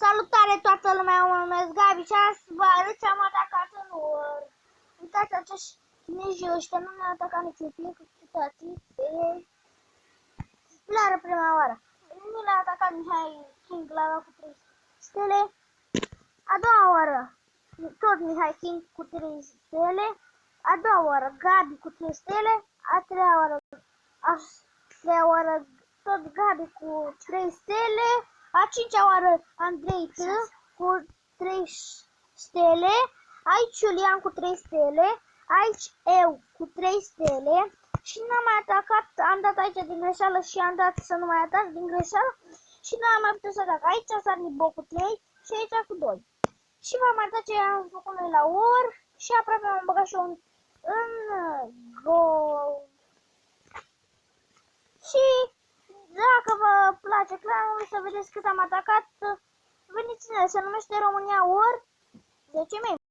Salutare toată lumea, mă numesc Gabi și azi vă arăt ce am atacat în or. Uitați acești chinezii ăștia, nu ne-au atacat niciun pic, uitați, clară prima oară. Nu le-a atacat Mihai King, l-a luat cu 3 stele. A doua oară, tot Mihai King cu 3 stele. A doua oară, Gabi cu 3 stele. A treia oară, tot Gabi cu 3 stele. A cincea oară, Andrei T cu 3 stele. Aici Iulian cu 3 stele. Aici eu cu 3 stele. Și n-am mai atacat, am dat aici din greșeală și am dat să nu mai atac din greșeală. Și nu am mai putut să atac. Aici a sărit Bo cu 3 și aici cu 2. Și v-am arătat ce am făcut noi la or. Și aproape m-am băgat și eu în gol. Și dacă vă place clanul, să vedeți cât am atacat, veniți-ne, se numește România War 10 membri.